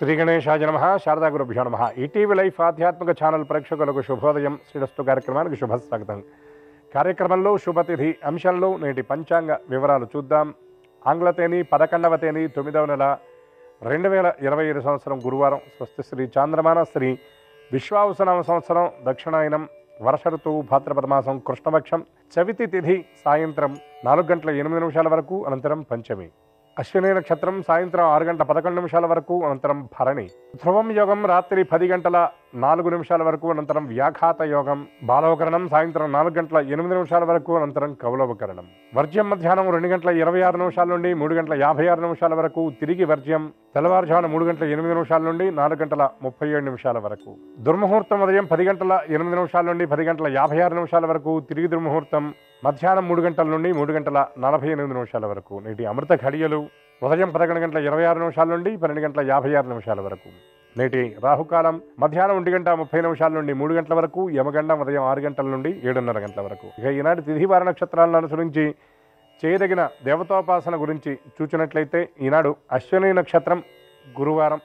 శ్రీ గణేశాయ నమః. శారదా గురుభ్యో నమః. ఈటీవీ లైఫ్ ఆధ్యాత్మిక ఛానల్ ప్రేక్షకులకు శుభోదయం. శ్రీరస్తు కార్యక్రమానికి శుభస్వాగతం. కార్యక్రమంలో శుభతిథి అంశంలో నేటి పంచాంగ వివరాలు చూద్దాం. ఆంగ్ల తేదీ 11వ తేదీ 9వ నెల 2025 సంవత్సరం గురువారం. స్వస్తి శ్రీ చాంద్రమాన శ్రీ విశ్వావసునామ సంవత్సరం దక్షిణాయనం వర్ష ఋతువు భాద్రపద మాసం కృష్ణపక్షం చవితి తిథి సాయంత్రం 4:08 వరకు, అనంతరం పంచమి. అశ్విని నక్షత్రం సాయంత్రం 6:11 వరకు, అనంతరం భరణి. ధ్రువం యోగం రాత్రి 10:04 వరకు, అనంతరం వ్యాఘాత యోగం. బాలవకరణం సాయంత్రం 4:08 వరకు, అనంతరం కౌలవకరణం. వర్జ్యం మధ్యాహ్నం 2:26 నుండి 3:56 వరకు, తిరిగి వర్జ్యం తెల్లవారుజామున 3:08 నుండి 4:37 వరకు. దుర్ముహూర్తం ఉదయం 10:08 నుండి 10:56 వరకు, తిరిగి దుర్ముహూర్తం మధ్యాహ్నం 3 గంటల నుండి 3:48 వరకు. నేటి అమృత ఘడియలు ఉదయం 11:26 నుండి 12:56 వరకు. నేటి రాహుకాలం మధ్యాహ్నం 1:30 నుండి 3 గంటల వరకు, యమగండం ఉదయం 6 గంటల నుండి 7:30 గంటల వరకు. ఇక ఈనాటి తిథివార నక్షత్రాలను అనుసరించి చేయదగిన దేవతాోపాసన గురించి చూచినట్లయితే, ఈనాడు అశ్విని నక్షత్రం గురువారం,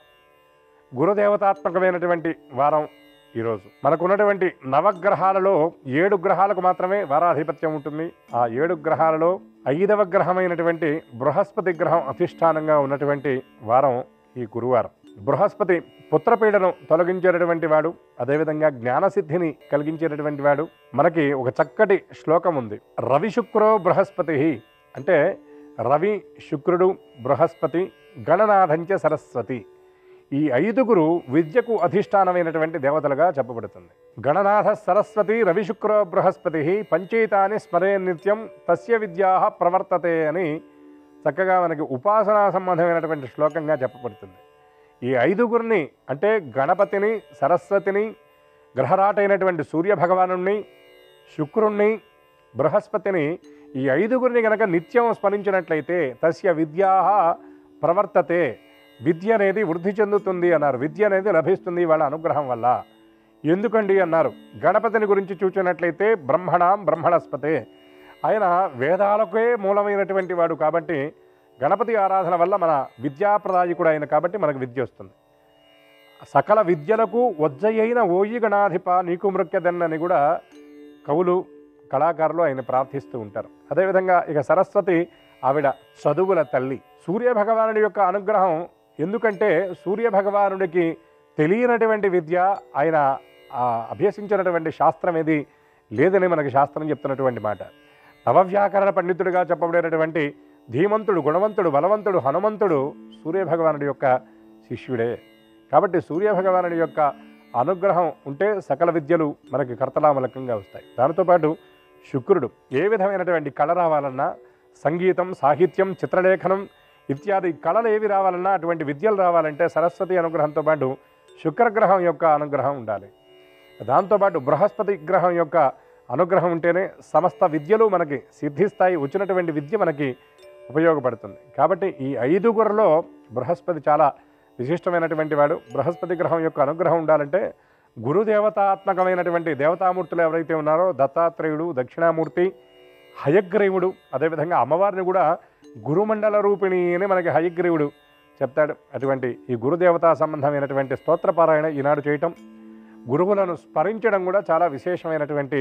గురుదేవతాత్మకమైనటువంటి వారం. ఈరోజు మనకున్నటువంటి నవగ్రహాలలో 7 గ్రహాలకు మాత్రమే వారాధిపత్యం ఉంటుంది. ఆ 7 గ్రహాలలో 5వ గ్రహమైనటువంటి బృహస్పతి గ్రహం అధిష్టానంగా ఉన్నటువంటి వారం ఈ గురువారం. బృహస్పతి పుత్రపీడను తొలగించేటటువంటి వాడు, అదేవిధంగా జ్ఞానసిద్ధిని కలిగించేటటువంటి వాడు. మనకి ఒక చక్కటి శ్లోకం ఉంది. రవి శుక్రో బృహస్పతి అంటే రవి, శుక్రుడు, బృహస్పతి, గణనాథంచ సరస్వతి. ఈ 5గురు విద్యకు అధిష్టానమైనటువంటి దేవతలుగా చెప్పబడుతుంది. గణనాథ సరస్వతి రవిశుక్ర బృహస్పతి పంచైతాని స్మరే నిత్యం తస్య విద్యా ప్రవర్తతే అని చక్కగా మనకి ఉపాసనా సంబంధమైనటువంటి శ్లోకంగా చెప్పబడుతుంది. ఈ 5గురిని అంటే గణపతిని, సరస్వతిని, గ్రహరాటైనటువంటి సూర్యభగవానుణ్ణి, శుక్రుణ్ణి, బృహస్పతిని, ఈ 5గురిని గనక నిత్యం స్మరించినట్లయితే తస్య విద్యా ప్రవర్తతే, విద్య అనేది వృద్ధి చెందుతుంది అన్నారు. విద్య అనేది లభిస్తుంది వాళ్ళ అనుగ్రహం వల్ల. ఎందుకండి అన్నారు. గణపతిని గురించి చూసినట్లయితే బ్రహ్మణస్పతే, ఆయన వేదాలకే మూలమైనటువంటి వాడు కాబట్టి గణపతి ఆరాధన వల్ల మన విద్యాప్రదాయకుడు ఆయన కాబట్టి మనకు విద్య వస్తుంది. సకల విద్యలకు వజ్జయైన ఓయి గణాధిప నీకు మృక్యదన్నని కూడా కవులు, కళాకారులు ఆయన ప్రార్థిస్తూ ఉంటారు. అదేవిధంగా ఇక సరస్వతి, ఆవిడ చదువుల తల్లి. సూర్యభగవానుడి యొక్క అనుగ్రహం, ఎందుకంటే సూర్యభగవానుడికి తెలియనటువంటి విద్య, ఆయన అభ్యసించినటువంటి శాస్త్రం ఏది లేదని మనకి శాస్త్రం చెప్తున్నటువంటి మాట. నవవ్యాకరణ పండితుడిగా చెప్పబడినటువంటి ధీమంతుడు, గుణవంతుడు, బలవంతుడు హనుమంతుడు సూర్యభగవానుడి యొక్క శిష్యుడే. కాబట్టి సూర్యభగవానుడి యొక్క అనుగ్రహం ఉంటే సకల విద్యలు మనకి కర్తలామలకంగా వస్తాయి. దానితోపాటు శుక్రుడు ఏ విధమైనటువంటి కళ రావాలన్నా, సంగీతం, సాహిత్యం, చిత్రలేఖనం ఇత్యాది కళలు ఏవి రావాలన్నా, అటువంటి విద్యలు రావాలంటే సరస్వతి అనుగ్రహంతో పాటు శుక్రగ్రహం యొక్క అనుగ్రహం ఉండాలి. దాంతోపాటు బృహస్పతి గ్రహం యొక్క అనుగ్రహం ఉంటేనే సమస్త విద్యలు మనకి సిద్ధిస్తాయి. వచ్చినటువంటి విద్య మనకి ఉపయోగపడుతుంది. కాబట్టి ఈ 5గురిలో బృహస్పతి చాలా విశిష్టమైనటువంటి వాడు. బృహస్పతి గ్రహం యొక్క అనుగ్రహం ఉండాలంటే గురుదేవతాత్మకమైనటువంటి దేవతామూర్తులు ఎవరైతే ఉన్నారో, దత్తాత్రేయుడు, దక్షిణామూర్తి, హయగ్రీవుడు, అదేవిధంగా అమ్మవారిని కూడా గురుమండల రూపిణి అని మనకి హయగ్రీవుడు చెప్తాడు. అటువంటి ఈ గురుదేవతా సంబంధమైనటువంటి స్తోత్రపారాయణ ఈనాడు చేయటం, గురువులను స్మరించడం కూడా చాలా విశేషమైనటువంటి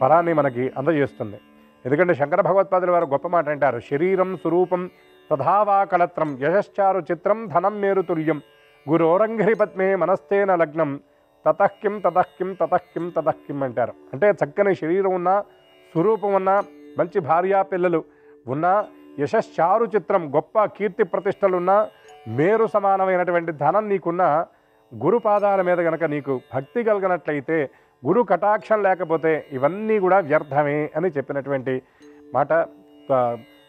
ఫలాన్ని మనకి అందజేస్తుంది. ఎందుకంటే శంకర భగవత్పాదుల వారు గొప్ప మాట అంటారు. శరీరం స్వరూపం తథావా కళత్రం యశశ్చారు చిత్రం ధనం మేరుతుల్యం గురోరంఘ్రి పద్మే మనస్తేన లగ్నం తతఃకిం తతఃకిం తతఃకిం తతఃకిం అంటారు. అంటే చక్కని శరీరం ఉన్నా, స్వరూపం ఉన్నా, మంచి భార్యా పిల్లలు ఉన్నా, యశశ్చారు చిత్రం గొప్ప కీర్తి ప్రతిష్టలున్నా, మేరు సమానమైనటువంటి ధనం నీకున్నా, గురు పాదాల మీద గనక నీకు భక్తి కలిగినట్లయితే, గురు కటాక్షం లేకపోతే ఇవన్నీ కూడా వ్యర్థమే అని చెప్పినటువంటి మాట.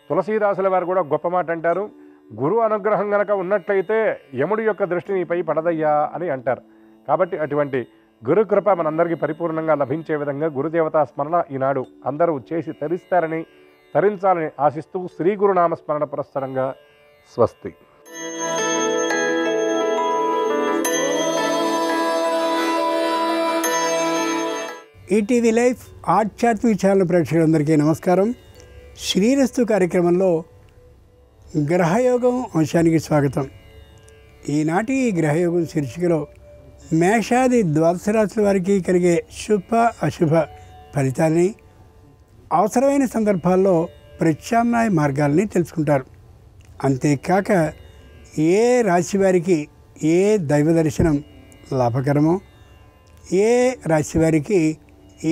తులసీదాసుల వారు కూడా గొప్ప మాట అంటారు. గురు అనుగ్రహం గనక ఉన్నట్లయితే యముడి యొక్క దృష్టి నీపై పడదయ్యా అని అంటారు. కాబట్టి అటువంటి గురుకృప మనందరికీ పరిపూర్ణంగా లభించే విధంగా గురుదేవతా స్మరణ ఈనాడు అందరూ చేసి తరించాలని ఆశిస్తూ శ్రీ గురునామస్మరణ పురస్సరంగా స్వస్తి. ఈటీవీ లైఫ్ ఆధ్యాత్మిక ఛానల్ ప్రేక్షకులందరికీ నమస్కారం. శ్రీరస్తు కార్యక్రమంలో గ్రహయోగం అంశానికి స్వాగతం. ఈనాటి ఈ గ్రహయోగం శీర్షికలో మేషాది ద్వాదశ రాశుల వారికి కలిగే శుభ అశుభ ఫలితాలని, అవసరమైన సందర్భాల్లో ప్రత్యామ్నాయ మార్గాలని తెలుసుకుంటారు. అంతేకాక ఏ రాశి వారికి ఏ దైవ దర్శనం లాభకరమో, ఏ రాశి వారికి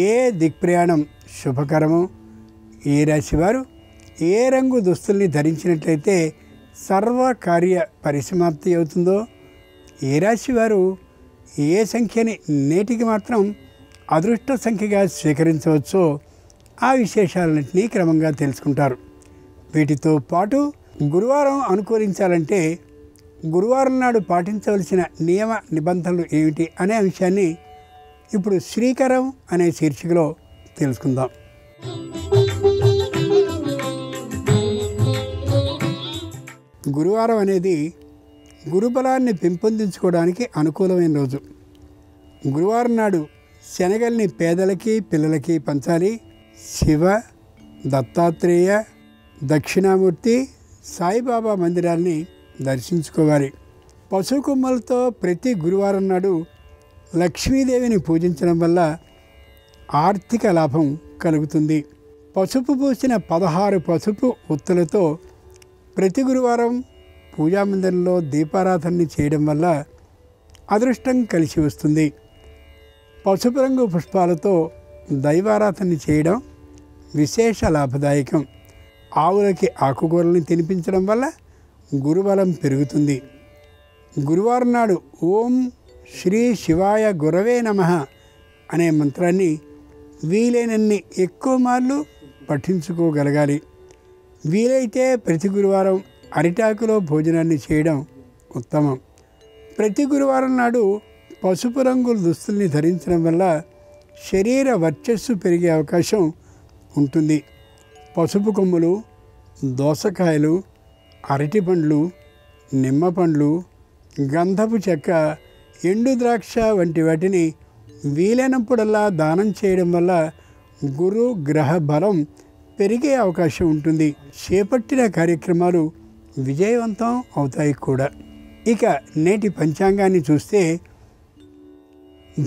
ఏ దిక్ప్రయాణం శుభకరమో, ఏ రాశివారు ఏ రంగు దుస్తుల్ని ధరించినట్లయితే సర్వకార్య పరిసమాప్తి అవుతుందో, ఏ రాశివారు ఏ సంఖ్యని నేటికి మాత్రం అదృష్ట సంఖ్యగా స్వీకరించవచ్చో ఆ విశేషాలన్నింటినీ క్రమంగా తెలుసుకుంటారు. వీటితో పాటు గురువారం అనుకూలించాలంటే గురువారం నాడు పాటించవలసిన నియమ నిబంధనలు ఏమిటి అనే అంశాన్ని ఇప్పుడు శ్రీకరం అనే శీర్షికలో తెలుసుకుందాం. గురువారం అనేది గురుబలాన్ని పెంపొందించుకోవడానికి అనుకూలమైన రోజు. గురువారం నాడు శనగల్ని పేదలకి పిల్లలకి పంచాలి. శివ, దత్తాత్రేయ, దక్షిణామూర్తి, సాయిబాబా మందిరాల్ని దర్శించుకోవాలి. పశు కొమ్మలతో ప్రతి గురువారం నాడు లక్ష్మీదేవిని పూజించడం వల్ల ఆర్థిక లాభం కలుగుతుంది. పసుపు పూసిన 16 పసుపు ఒత్తులతో ప్రతి గురువారం పూజామందిరంలో దీపారాధనని చేయడం వల్ల అదృష్టం కలిసి వస్తుంది. పసుపు రంగు పుష్పాలతో దైవారాధనని చేయడం విశేష లాభదాయకం. ఆవులకి ఆకుకూరల్ని తినిపించడం వల్ల గురుబలం పెరుగుతుంది. గురువారం నాడు ఓం శ్రీ శివాయ గురవే నమః అనే మంత్రాన్ని వీలైనన్ని ఎక్కువ మార్లు పఠించుకోగలగాలి. వీలైతే ప్రతి గురువారం అరిటాకులో భోజనాన్ని చేయడం ఉత్తమం. ప్రతి గురువారం నాడు పసుపు రంగుల దుస్తుల్ని ధరించడం వల్ల శరీర వర్చస్సు పెరిగే అవకాశం ఉంటుంది. పసుపు కొమ్ములు, దోసకాయలు, అరటి పండ్లు, నిమ్మ పండ్లు, గంధపు చెక్క, ఎండు ద్రాక్ష వంటి వాటిని వీలైనప్పుడల్లా దానం చేయడం వల్ల గురు గ్రహ బలం పెరిగే అవకాశం ఉంటుంది. చేపట్టిన కార్యక్రమాలు విజయవంతం అవుతాయి కూడా. ఇక నేటి పంచాంగాన్ని చూస్తే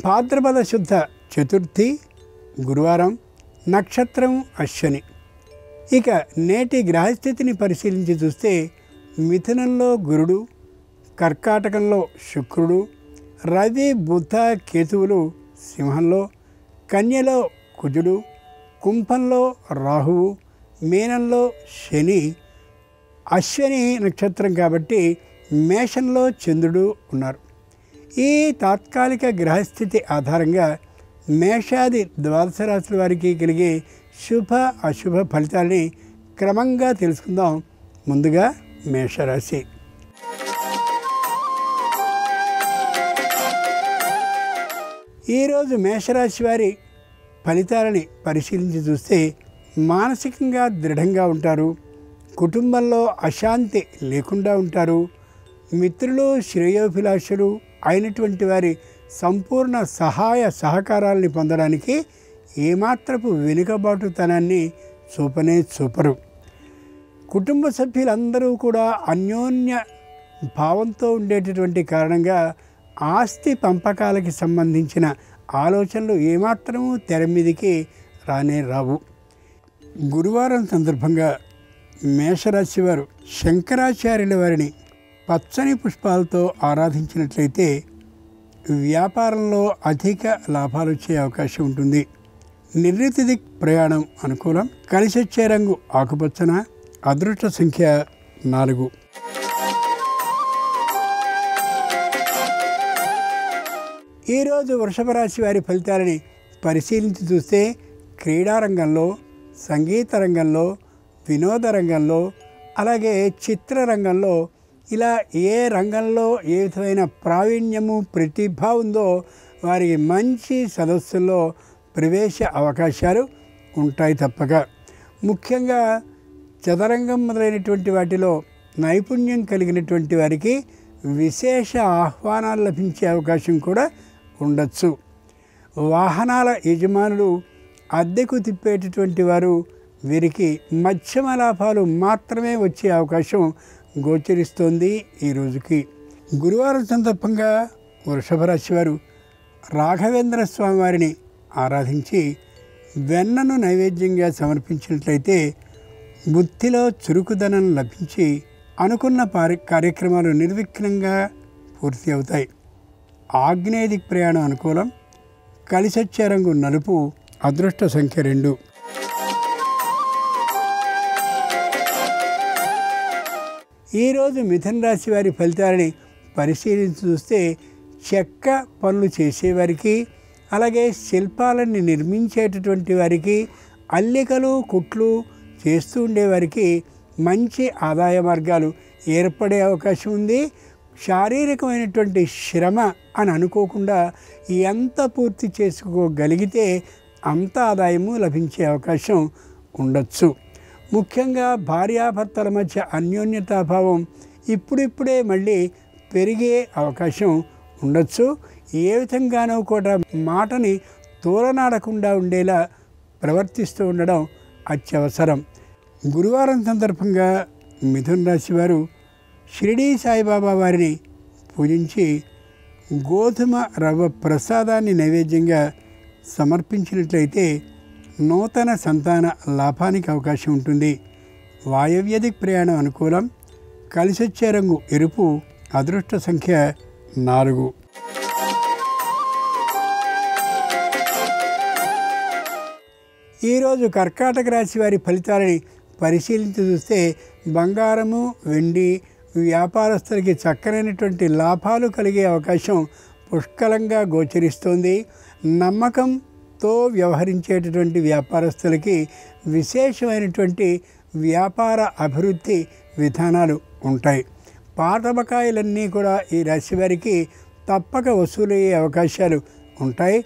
భాద్రపద శుద్ధ చతుర్థి గురువారం, నక్షత్రం అశ్వని. ఇక నేటి గ్రహస్థితిని పరిశీలించి చూస్తే మిథునంలో గురుడు, కర్కాటకంలో శుక్రుడు, రవి బుధ కేతువులు సింహంలో, కన్యలో కుజుడు, కుంభంలో రాహువు, మీనంలో శని, అశ్వని నక్షత్రం కాబట్టి మేషంలో చంద్రుడు ఉన్నారు. ఈ తాత్కాలిక గ్రహస్థితి ఆధారంగా మేషాది ద్వాదశ రాశుల వారికి కలిగే శుభ అశుభ ఫలితాలని క్రమంగా తెలుసుకుందాం. ముందుగా మేషరాశి. ఈరోజు మేషరాశి వారి ఫలితాలని పరిశీలించి చూస్తే మానసికంగా దృఢంగా ఉంటారు. కుటుంబంలో అశాంతి లేకుండా ఉంటారు. మిత్రులు, శ్రేయోభిలాషులు అయినటువంటి వారి సంపూర్ణ సహాయ సహకారాలని పొందడానికి ఏమాత్రపు వెనుకబాటుతనాన్ని చూపరు. కుటుంబ సభ్యులందరూ కూడా అన్యోన్య భావంతో ఉండేటటువంటి కారణంగా ఆస్తి పంపకాలకి సంబంధించిన ఆలోచనలు ఏమాత్రమూ తెర మీదికి రావు. గురువారం సందర్భంగా మేషరాశి వారు శంకరాచార్యుల వారిని పచ్చని పుష్పాలతో ఆరాధించినట్లయితే వ్యాపారంలో అధిక లాభాలు వచ్చే అవకాశం ఉంటుంది. నిర్ణీత దిక్ ప్రయాణం అనుకూలం. కలిసి వచ్చే రంగు ఆకుపచ్చన. అదృష్ట సంఖ్య 4. ఈరోజు వృషభ రాశి వారి ఫలితాలని పరిశీలించి చూస్తే క్రీడారంగంలో, సంగీత రంగంలో, వినోద రంగంలో, అలాగే చిత్రరంగంలో ఇలా ఏ రంగంలో ఏ విధమైన ప్రావీణ్యము ప్రతిభ ఉందో వారికి మంచి సదస్సుల్లో ప్రవేశ అవకాశాలు ఉంటాయి తప్పక. ముఖ్యంగా చదరంగం మొదలైనటువంటి వాటిలో నైపుణ్యం కలిగినటువంటి వారికి విశేష ఆహ్వానాలు లభించే అవకాశం కూడా ఉండొచ్చు. వాహనాల యజమానులు, అద్దెకు తిప్పేటటువంటి వారు వీరికి మధ్యమ లాభాలు మాత్రమే వచ్చే అవకాశం గోచరిస్తోంది ఈ రోజుకి. గురువారం సందర్భంగా వృషభ రాశి వారు రాఘవేంద్ర స్వామి వారిని ఆరాధించి వెన్నను నైవేద్యంగా సమర్పించినట్లయితే బుద్ధిలో చురుకుదనం లభించి అనుకున్న కార్యక్రమాలు నిర్విఘ్నంగా పూర్తి అవుతాయి. ఆగ్నేయ దిక్ ప్రయాణం అనుకూలం. కలిసొచ్చే రంగు నలుపు. అదృష్ట సంఖ్య 2. ఈరోజు మిథున రాశి వారి ఫలితాలని పరిశీలించి చూస్తే చెక్క పనులు చేసేవారికి, అలాగే శిల్పాలని నిర్మించేటటువంటి వారికి, అల్లికలు కుట్లు చేస్తూ ఉండేవారికి మంచి ఆదాయ మార్గాలు ఏర్పడే అవకాశం ఉంది. శారీరకమైనటువంటి శ్రమ అని అనుకోకుండా ఎంత పూర్తి చేసుకోగలిగితే అంత ఆదాయము లభించే అవకాశం ఉండొచ్చు. ముఖ్యంగా భార్యాభర్తల మధ్య అన్యోన్యతాభావం ఇప్పుడిప్పుడే మళ్ళీ పెరిగే అవకాశం ఉండొచ్చు. ఏ విధంగానో కూడా మాటని తోలనాడకుండా ఉండేలా ప్రవర్తిస్తూ ఉండడం అత్యవసరం. గురువారం సందర్భంగా మిథున రాశి వారు షిరిడీ సాయిబాబా వారిని పూజించి గోధుమ రవ్వ ప్రసాదాన్ని నైవేద్యంగా సమర్పించినట్లయితే నూతన సంతాన లాభానికి అవకాశం ఉంటుంది. వాయవ్య దిక్ ప్రయాణం అనుకూలం. కలిసొచ్చే రంగు ఎరుపు. అదృష్ట సంఖ్య 4. ఈరోజు కర్కాటక రాశి వారి ఫలితాలని పరిశీలించి చూస్తే బంగారము వెండి వ్యాపారస్తులకి చక్కనైనటువంటి లాభాలు కలిగే అవకాశం పుష్కలంగా గోచరిస్తోంది. నమ్మకంతో వ్యవహరించేటటువంటి వ్యాపారస్తులకి విశేషమైనటువంటి వ్యాపార అభివృద్ధి విధానాలు ఉంటాయి. పాత బకాయిలన్నీ కూడా ఈ రాశి వారికి తప్పక వసూలయ్యే అవకాశాలు ఉంటాయి.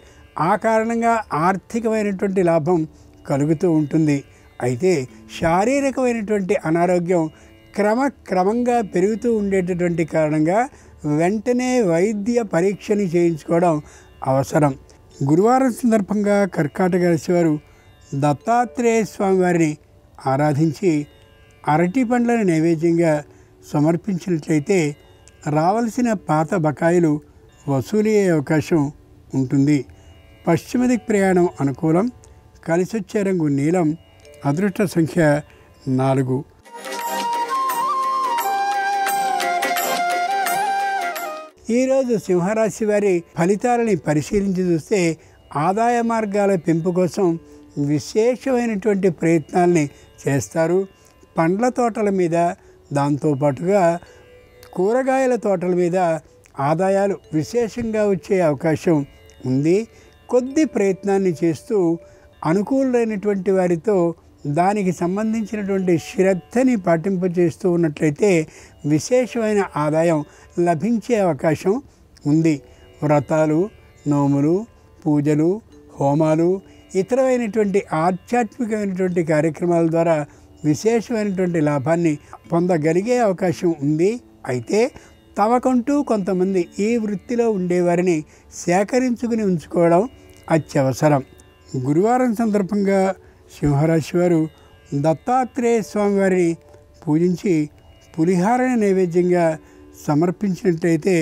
ఆ కారణంగా ఆర్థికమైనటువంటి లాభం కలుగుతూ ఉంటుంది. అయితే శారీరకమైనటువంటి అనారోగ్యం క్రమంగా పెరుగుతూ ఉండేటటువంటి కారణంగా వెంటనే వైద్య పరీక్షని చేయించుకోవడం అవసరం. గురువారం సందర్భంగా కర్కాటక రాశి వారు దత్తాత్రేయ స్వామి వారిని ఆరాధించి అరటి పండ్లను నైవేద్యంగా సమర్పించినట్లయితే రావాల్సిన పాత బకాయిలు వసూలయ్యే అవకాశం ఉంటుంది. పశ్చిమ దిక్ ప్రయాణం అనుకూలం. కలిసొచ్చే రంగు నీలం. అదృష్ట సంఖ్య 4. ఈరోజు సింహరాశి వారి ఫలితాలని పరిశీలించి చూస్తే ఆదాయ మార్గాల పెంపు కోసం విశేషమైనటువంటి ప్రయత్నాల్ని చేస్తారు. పండ్ల తోటల మీద, దాంతోపాటుగా కూరగాయల తోటల మీద ఆదాయాలు విశేషంగా వచ్చే అవకాశం ఉంది. కొద్ది ప్రయత్నాన్ని చేస్తూ అనుకూలమైనటువంటి వారితో దానికి సంబంధించినటువంటి శ్రద్ధని పాటింపచేస్తూ ఉన్నట్లయితే విశేషమైన ఆదాయం లభించే అవకాశం ఉంది. వ్రతాలు, నోములు, పూజలు, హోమాలు, ఇతరమైనటువంటి ఆధ్యాత్మికమైనటువంటి కార్యక్రమాల ద్వారా విశేషమైనటువంటి లాభాన్ని పొందగలిగే అవకాశం ఉంది. అయితే తమకంటూ కొంతమంది ఈ వృత్తిలో ఉండేవారిని సేకరించుకుని ఉంచుకోవడం అత్యవసరం. గురువారం సందర్భంగా సింహరాశి వారు దత్తాత్రేయ స్వామి వారిని పూజించి పులిహారని నైవేద్యంగా సమర్పించినట్లయితే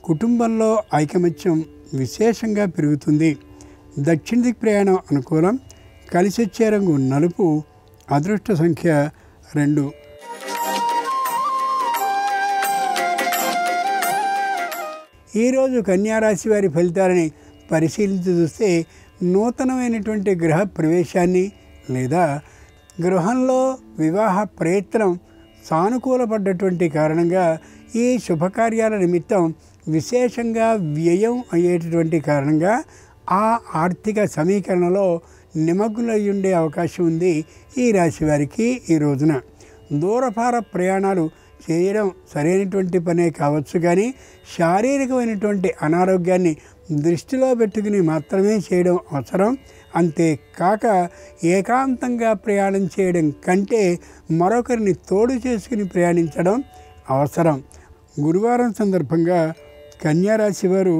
కుటుంబంలో ఐకమత్యం విశేషంగా పెరుగుతుంది. దక్షిణ దిక్ ప్రయాణం అనుకూలం. కలిసొచ్చే రంగు నలుపు. అదృష్ట సంఖ్య 2. ఈరోజు కన్యారాశి వారి ఫలితాలని పరిశీలించి చూస్తే నూతనమైనటువంటి గృహ ప్రవేశాన్ని లేదా గృహంలో వివాహ ప్రయత్నం సానుకూలపడ్డటువంటి కారణంగా ఈ శుభకార్యాల నిమిత్తం విశేషంగా వ్యయం అయ్యేటటువంటి కారణంగా ఆ ఆర్థిక సమీకరణలో నిమగ్నులై ఉండే అవకాశం ఉంది ఈ రాశి వారికి. ఈ రోజున దూరపార ప్రయాణాలు చేయడం సరైనటువంటి పనే కావచ్చు, కానీ శారీరకమైనటువంటి అనారోగ్యాన్ని దృష్టిలో పెట్టుకుని మాత్రమే చేయడం అవసరం. అంతేకాక ఏకాంతంగా ప్రయాణం చేయడం కంటే మరొకరిని తోడు చేసుకుని ప్రయాణించడం అవసరం. గురువారం సందర్భంగా కన్యారాశి వారు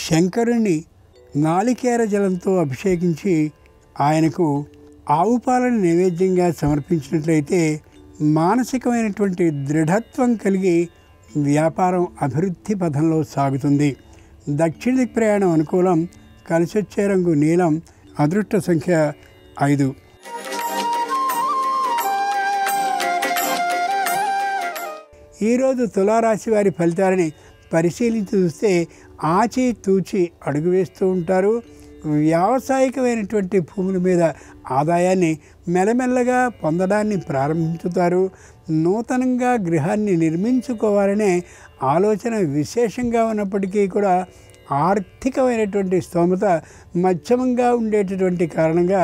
శంకరుణ్ణి నాలికేర జలంతో అభిషేకించి ఆయనకు ఆవు పాలను నైవేద్యంగా సమర్పించినట్లయితే మానసికమైనటువంటి దృఢత్వం కలిగి వ్యాపారం అభివృద్ధి పథంలో సాగుతుంది. దక్షిణ దిక్ ప్రయాణం అనుకూలం. కలిసొచ్చే రంగు నీలం. అదృష్ట సంఖ్య 5. ఈరోజు తులారాశి వారి ఫలితాలని పరిశీలించి చూస్తే ఆచితూచి అడుగు వేస్తూ ఉంటారు. వ్యావసాయికమైనటువంటి భూముల మీద ఆదాయాన్ని మెల్లమెల్లగా పొందడాన్ని ప్రారంభించుతారు. నూతనంగా గృహాన్ని నిర్మించుకోవాలనే ఆలోచన విశేషంగా ఉన్నప్పటికీ కూడా ఆర్థికమైనటువంటి స్తోమత మధ్యమంగా ఉండేటటువంటి కారణంగా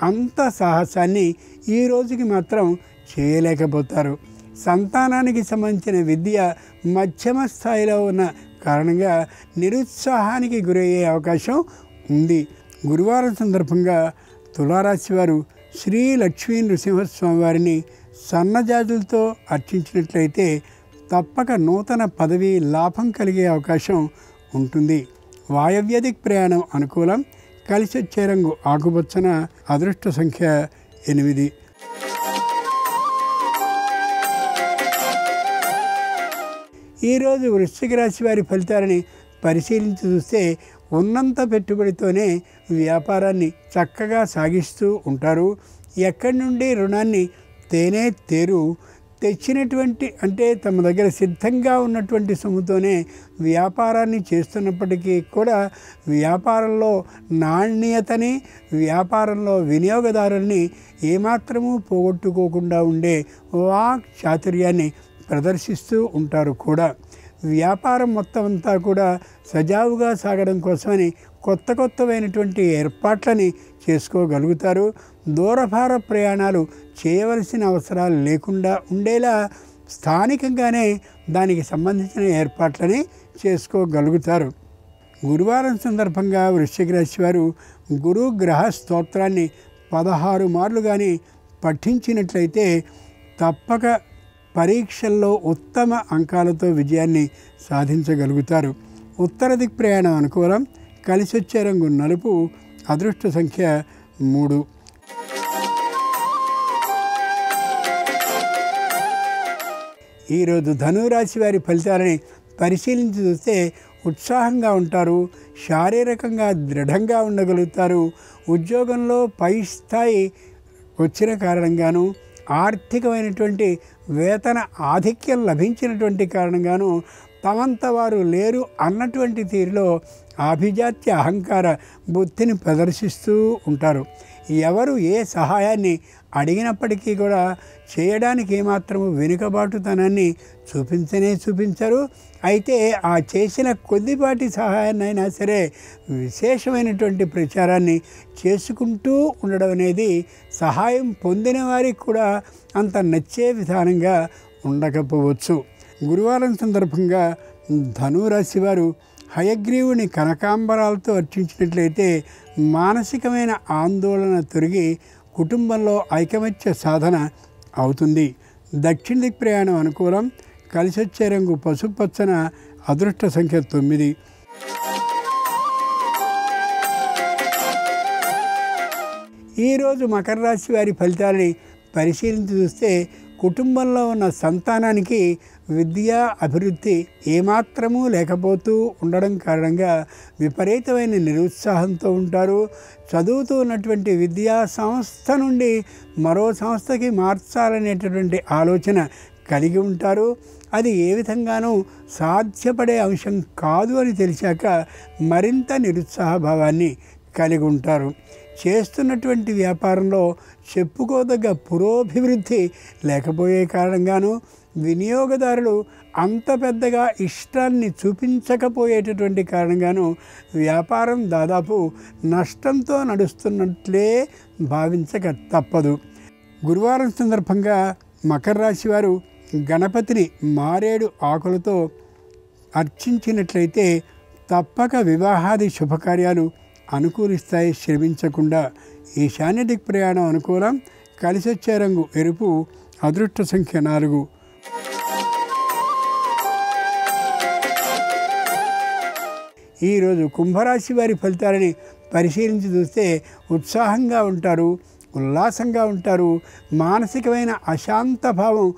అంత సాహసాన్ని ఈ రోజుకి మాత్రం చేయలేకపోతారు. సంతానానికి సంబంధించిన విద్య మధ్యమ స్థాయిలో ఉన్న కారణంగా నిరుత్సాహానికి గురయ్యే అవకాశం ఉంది. గురువారం సందర్భంగా తులారాశి వారు శ్రీ లక్ష్మీ నృసింహస్వామి వారిని సన్నజాజులతో అర్చించినట్లయితే తప్పక నూతన పదవి లాభం కలిగే అవకాశం ఉంటుంది. వాయవ్యదిక్ ప్రయాణం అనుకూలం. కలిసొచ్చే రంగు ఆకుపచ్చన. అదృష్ట సంఖ్య 8. ఈరోజు వృశ్చిక రాశి వారి ఫలితాలని పరిశీలించి చూస్తే ఉన్నంత పెట్టుబడితోనే వ్యాపారాన్ని చక్కగా సాగిస్తూ ఉంటారు. ఎక్కడి నుండి రుణాన్ని తేనే తేరు తెచ్చినటువంటి అంటే తమ దగ్గర సిద్ధంగా ఉన్నటువంటి సొమ్ముతోనే వ్యాపారాన్ని చేస్తున్నప్పటికీ కూడా వ్యాపారంలో నాణ్యతని, వ్యాపారంలో వినియోగదారుల్ని ఏమాత్రమూ పోగొట్టుకోకుండా ఉండే వాక్ చాతుర్యాన్ని ప్రదర్శిస్తూ ఉంటారు కూడా. వ్యాపారం మొత్తం అంతా కూడా సజావుగా సాగడం కోసమని కొత్తవైనటువంటి ఏర్పాట్లని చేసుకోగలుగుతారు. దూరభార ప్రయాణాలు చేయవలసిన అవసరాలు లేకుండా ఉండేలా స్థానికంగానే దానికి సంబంధించిన ఏర్పాట్లని చేసుకోగలుగుతారు. గురువారం సందర్భంగా వృశ్చిక రాశి వారు గురు గ్రహ స్తోత్రాన్ని 16 మార్లు కానీ పఠించినట్లయితే తప్పక పరీక్షల్లో ఉత్తమ అంకాలతో విజయాన్ని సాధించగలుగుతారు. ఉత్తర దిక్ ప్రయాణం అనుకూలం. కలిసొచ్చే రంగు నలుపు. అదృష్ట సంఖ్య 3. ఈరోజు ధనురాశి వారి ఫలితాలని పరిశీలించి చూస్తే ఉత్సాహంగా ఉంటారు. శారీరకంగా దృఢంగా ఉండగలుగుతారు. ఉద్యోగంలో పై స్థాయి వచ్చిన కారణంగాను ఆర్థికమైనటువంటి వేతన ఆధిక్యం లభించినటువంటి కారణంగాను తమంత వారు లేరు అన్నటువంటి తీరులో ఆభిజాత్య అహంకార బుద్ధిని ప్రదర్శిస్తూ ఉంటారు. ఎవరు ఏ సహాయాన్ని అడిగినప్పటికీ కూడా చేయడానికి ఏమాత్రము వెనుకబాటుతనాన్ని చూపించరు. అయితే ఆ చేసిన కొద్దిపాటి సహాయాన్నైనా సరే విశేషమైనటువంటి ప్రచారాన్ని చేసుకుంటూ ఉండడం అనేది సహాయం పొందిన వారికి కూడా అంత నచ్చే విధానంగా ఉండకపోవచ్చు. గురువారం సందర్భంగా ధనురాశి వారు హయగ్రీవుని కనకాంబరాలతో అర్చించినట్లయితే మానసికమైన ఆందోళన తొలగి కుటుంబంలో ఐకమత్య సాధన అవుతుంది. దక్షిణ దిక్ ప్రయాణం అనుకూలం. కలిసొచ్చే రంగు పసుపచ్చన. అదృష్ట సంఖ్య 9. ఈరోజు మకర రాశి వారి ఫలితాలని పరిశీలించి చూస్తే కుటుంబంలో ఉన్న సంతానానికి విద్యా అభివృద్ధి ఏమాత్రమూ లేకపోతూ ఉండడం కారణంగా విపరీతమైన నిరుత్సాహంతో ఉంటారు. చదువుతూ ఉన్నటువంటి విద్యా సంస్థ నుండి మరో సంస్థకి మార్చాలనేటటువంటి ఆలోచన కలిగి ఉంటారు. అది ఏ విధంగానూ సాధ్యపడే అంశం కాదు అని తెలిసాక మరింత నిరుత్సాహభావాన్ని కలిగి ఉంటారు. చేస్తున్నటువంటి వ్యాపారంలో చెప్పుకోదగ్గ పురోభివృద్ధి లేకపోయే కారణంగాను వినియోగదారులు అంత పెద్దగా ఇష్టాన్ని చూపించకపోయేటటువంటి కారణంగాను వ్యాపారం దాదాపు నష్టంతో నడుస్తున్నట్లే భావించక తప్పదు. గురువారం సందర్భంగా మకర రాశి వారు గణపతిని మారేడు ఆకులతో అర్చించినట్లయితే తప్పక వివాహాది శుభకార్యాలు అనుకూలిస్తాయి శ్రమించకుండా. ఈశాన్య దిక్ ప్రయాణం అనుకూలం. కలిసొచ్చే రంగు ఎరుపు. అదృష్ట సంఖ్య 4. ఈరోజు కుంభరాశి వారి ఫలితాలని పరిశీలించి చూస్తే ఉత్సాహంగా ఉంటారు. ఉల్లాసంగా ఉంటారు. మానసికమైన అశాంత భావం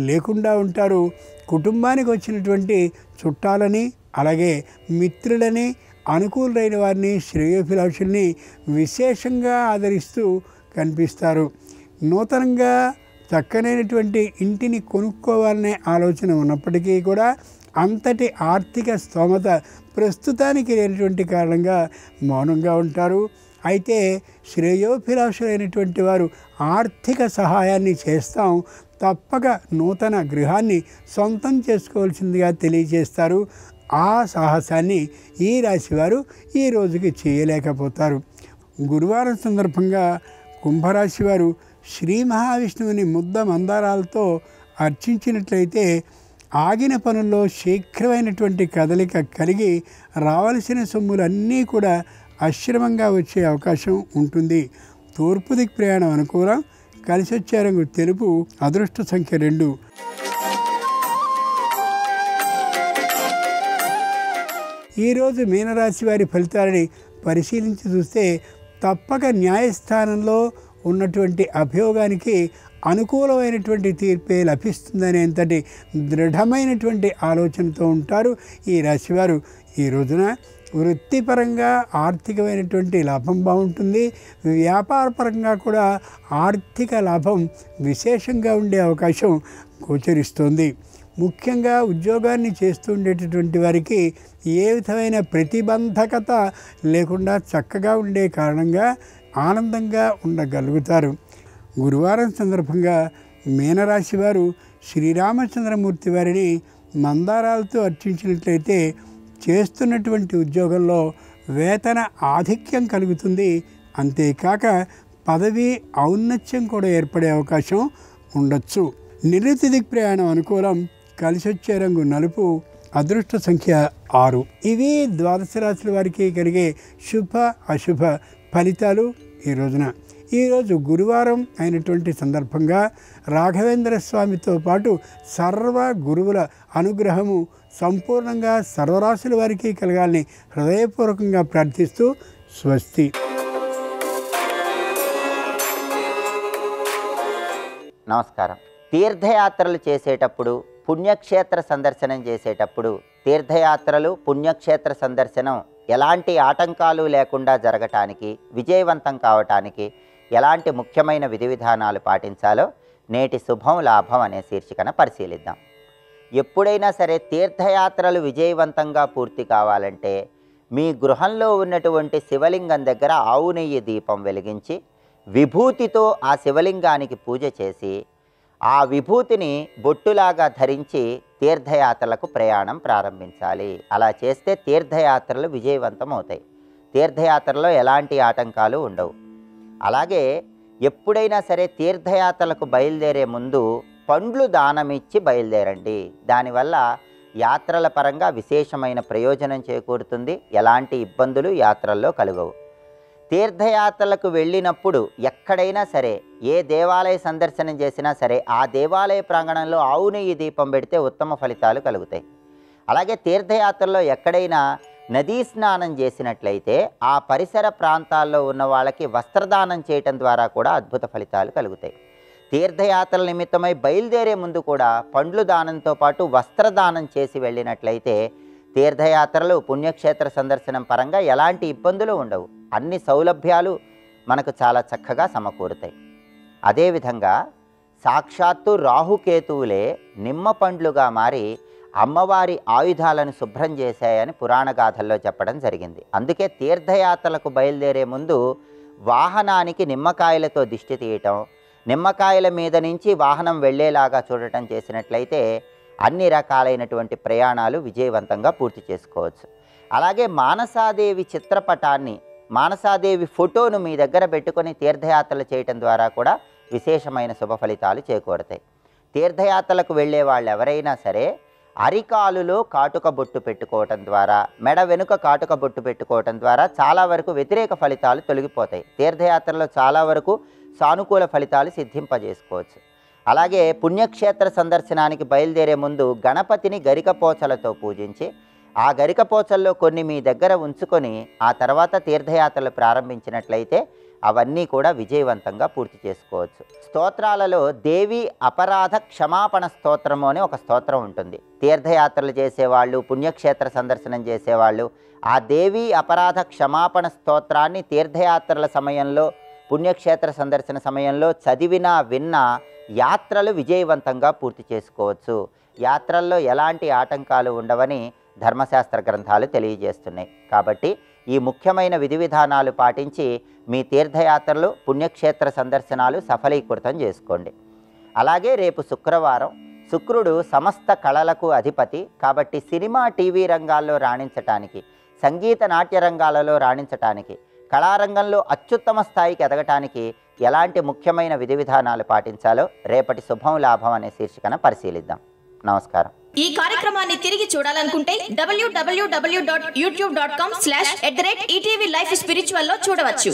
లేకుండా ఉంటారు. కుటుంబానికి వచ్చినటువంటి చుట్టాలని, అలాగే మిత్రులని, అనుకూలైన వారిని, శ్రేయోభిలాషుల్ని విశేషంగా ఆదరిస్తూ కనిపిస్తారు. నూతనంగా చక్కనైనటువంటి ఇంటిని కొనుక్కోవాలనే ఆలోచన ఉన్నప్పటికీ కూడా అంతటి ఆర్థిక స్తోమత ప్రస్తుతానికి లేనటువంటి కారణంగా మౌనంగా ఉంటారు. అయితే శ్రేయోభిలాషులైనటువంటి వారు ఆర్థిక సహాయాన్ని చేస్తాం, తప్పక నూతన గృహాన్ని సొంతం చేసుకోవాల్సిందిగా తెలియజేస్తారు. ఆ సాహసాన్ని ఈ రాశివారు ఈ రోజుకి చేయలేకపోతారు. గురువారం సందర్భంగా కుంభరాశి వారు శ్రీ మహావిష్ణువుని ముద్ద మందారాలతో అర్చించినట్లయితే ఆగిన పనుల్లో శీఘ్రమైనటువంటి కదలిక కలిగి రావలసిన సొమ్ములన్నీ కూడా అశ్రమంగా వచ్చే అవకాశం ఉంటుంది. తూర్పు దిక్ ప్రయాణం అనుకూలం. కలిసి వచ్చే రంగు తెలుపు. అదృష్ట సంఖ్య 2. ఈరోజు మీనరాశి వారి ఫలితాలని పరిశీలించి చూస్తే తప్పక న్యాయస్థానంలో ఉన్నటువంటి అభియోగానికి అనుకూలమైనటువంటి తీర్పే లభిస్తుందనేంతటి దృఢమైనటువంటి ఆలోచనతో ఉంటారు ఈ రాశివారు. ఈ రోజున వృత్తిపరంగా ఆర్థికమైనటువంటి లాభం బాగుంటుంది. వ్యాపారపరంగా కూడా ఆర్థిక లాభం విశేషంగా ఉండే అవకాశం గోచరిస్తోంది. ముఖ్యంగా ఉద్యోగాన్ని చేస్తూ ఉండేటటువంటి వారికి ఏ విధమైన ప్రతిబంధకత లేకుండా చక్కగా ఉండే కారణంగా ఆనందంగా ఉండగలుగుతారు. గురువారం సందర్భంగా మీనరాశి వారు శ్రీరామచంద్రమూర్తి వారిని మందారాలతో అర్చించినట్లయితే చేస్తున్నటువంటి ఉద్యోగంలో వేతన ఆధిక్యం కలుగుతుంది. అంతేకాక పదవి ఔన్నత్యం కూడా ఏర్పడే అవకాశం ఉండొచ్చు. నిరుతి దిక్ ప్రయాణం అనుకూలం. కలిసి వచ్చే రంగు నలుపు. అదృష్ట సంఖ్య 6. ఇవి ద్వాదశ రాశుల వారికి కలిగే శుభ అశుభ ఫలితాలు ఈ రోజున. ఈరోజు గురువారం అయినటువంటి సందర్భంగా రాఘవేంద్ర స్వామితో పాటు సర్వ గురువుల అనుగ్రహము సంపూర్ణంగా సర్వరాశుల వారికి కలగాలని హృదయపూర్వకంగా ప్రార్థిస్తూ స్వస్తి. నమస్కారం. తీర్థయాత్రలు చేసేటప్పుడు, పుణ్యక్షేత్ర సందర్శనం చేసేటప్పుడు తీర్థయాత్రలు, పుణ్యక్షేత్ర సందర్శనం ఎలాంటి ఆటంకాలు లేకుండా జరగటానికి, విజయవంతం కావటానికి ఎలాంటి ముఖ్యమైన విధి విధానాలు పాటించాలో నేటి శుభం లాభం అనే శీర్షికన పరిశీలిద్దాం. ఎప్పుడైనా సరే తీర్థయాత్రలు విజయవంతంగా పూర్తి కావాలంటే మీ గృహంలో ఉన్నటువంటి శివలింగం దగ్గర ఆవు నెయ్యి దీపం వెలిగించి విభూతితో ఆ శివలింగానికి పూజ చేసి ఆ విభూతిని బొట్టులాగా ధరించి తీర్థయాత్రలకు ప్రయాణం ప్రారంభించాలి. అలా చేస్తే తీర్థయాత్రలు విజయవంతం అవుతాయి. తీర్థయాత్రలో ఎలాంటి ఆటంకాలు ఉండవు. అలాగే ఎప్పుడైనా సరే తీర్థయాత్రలకు బయలుదేరే ముందు పండ్లు దానమిచ్చి బయలుదేరండి. దానివల్ల యాత్రల పరంగా విశేషమైన ప్రయోజనం చేకూరుతుంది. ఎలాంటి ఇబ్బందులు యాత్రల్లో కలుగవు. తీర్థయాత్రలకు వెళ్ళినప్పుడు ఎక్కడైనా సరే, ఏ దేవాలయ సందర్శనం చేసినా సరే ఆ దేవాలయ ప్రాంగణంలో ఆవు నెయ్యి దీపం పెడితే ఉత్తమ ఫలితాలు కలుగుతాయి. అలాగే తీర్థయాత్రలో ఎక్కడైనా నదీ స్నానం చేసినట్లయితే ఆ పరిసర ప్రాంతాల్లో ఉన్న వాళ్ళకి వస్త్రదానం చేయటం ద్వారా కూడా అద్భుత ఫలితాలు కలుగుతాయి. తీర్థయాత్రల నిమిత్తమై బయలుదేరే ముందు కూడా పండ్లు దానంతో పాటు వస్త్రదానం చేసి వెళ్ళినట్లయితే తీర్థయాత్రలు, పుణ్యక్షేత్ర సందర్శనం పరంగా ఎలాంటి ఇబ్బందులు ఉండవు. అన్ని సౌలభ్యాలు మనకు చాలా చక్కగా సమకూరుతాయి. అదేవిధంగా సాక్షాత్తు రాహుకేతువులే నిమ్మ పండ్లుగా మారి అమ్మవారి ఆయుధాలను శుభ్రం చేశాయని పురాణ గాథల్లో చెప్పడం జరిగింది. అందుకే తీర్థయాత్రలకు బయలుదేరే ముందు వాహనానికి నిమ్మకాయలతో దిష్టి తీయటం, నిమ్మకాయల మీద నుంచి వాహనం వెళ్ళేలాగా చూడటం చేసినట్లయితే అన్ని రకాలైనటువంటి ప్రయాణాలు విజయవంతంగా పూర్తి చేసుకోవచ్చు. అలాగే మానసాదేవి చిత్రపటాన్ని, మానసాదేవి ఫోటోను మీ దగ్గర పెట్టుకొని తీర్థయాత్రలు చేయటం ద్వారా కూడా విశేషమైన శుభ ఫలితాలు చేకూరుతాయి. తీర్థయాత్రలకు వెళ్ళే వాళ్ళు ఎవరైనా సరే అరికాలులో కాటుక బొట్టు పెట్టుకోవటం ద్వారా, మెడ వెనుక కాటుక బొట్టు పెట్టుకోవటం ద్వారా చాలా వరకు వ్యతిరేక ఫలితాలు తొలగిపోతాయి. తీర్థయాత్రలో చాలా వరకు సానుకూల ఫలితాలు సిద్ధింపజేసుకోవచ్చు. అలాగే పుణ్యక్షేత్ర సందర్శనానికి బయలుదేరే ముందు గణపతిని గరికపోచలతో పూజించి ఆ గరికపోచల్లో కొన్ని మీ దగ్గర ఉంచుకొని ఆ తర్వాత తీర్థయాత్రలు ప్రారంభించినట్లయితే అవన్నీ కూడా విజయవంతంగా పూర్తి చేసుకోవచ్చు. స్తోత్రాలలో దేవి అపరాధ క్షమాపణ స్తోత్రము అని ఒక స్తోత్రం ఉంటుంది. తీర్థయాత్రలు చేసేవాళ్ళు, పుణ్యక్షేత్ర సందర్శనం చేసేవాళ్ళు ఆ దేవి అపరాధ క్షమాపణ స్తోత్రాన్ని తీర్థయాత్రల సమయంలో, పుణ్యక్షేత్ర సందర్శన సమయంలో చదివినా విన్నా యాత్రలు విజయవంతంగా పూర్తి చేసుకోవచ్చు. యాత్రల్లో ఎలాంటి ఆటంకాలు ఉండవని ధర్మశాస్త్ర గ్రంథాలు తెలియజేస్తున్నాయి. కాబట్టి ఈ ముఖ్యమైన విధి విధానాలు పాటించి మీ తీర్థయాత్రలు, పుణ్యక్షేత్ర సందర్శనాలు సఫలీకృతం చేసుకోండి. అలాగే రేపు శుక్రవారం, శుక్రుడు సమస్త కళలకు అధిపతి. కాబట్టి సినిమా, టీవీ రంగాల్లో రాణించటానికి, సంగీత నాట్య రంగాలలో రాణించటానికి, కళారంగంలో అత్యుత్తమ స్థాయికి ఎదగటానికి ఎలాంటి ముఖ్యమైన విధి విధానాలు పాటించాలో రేపటి శుభం లాభం అనే శీర్షికన పరిశీలిద్దాం. నమస్కారం. ఈ కార్యక్రమాన్ని తిరిగి చూడాలనుకుంటే www.youtube.com/ETV Life Spiritual లో చూడవచ్చు.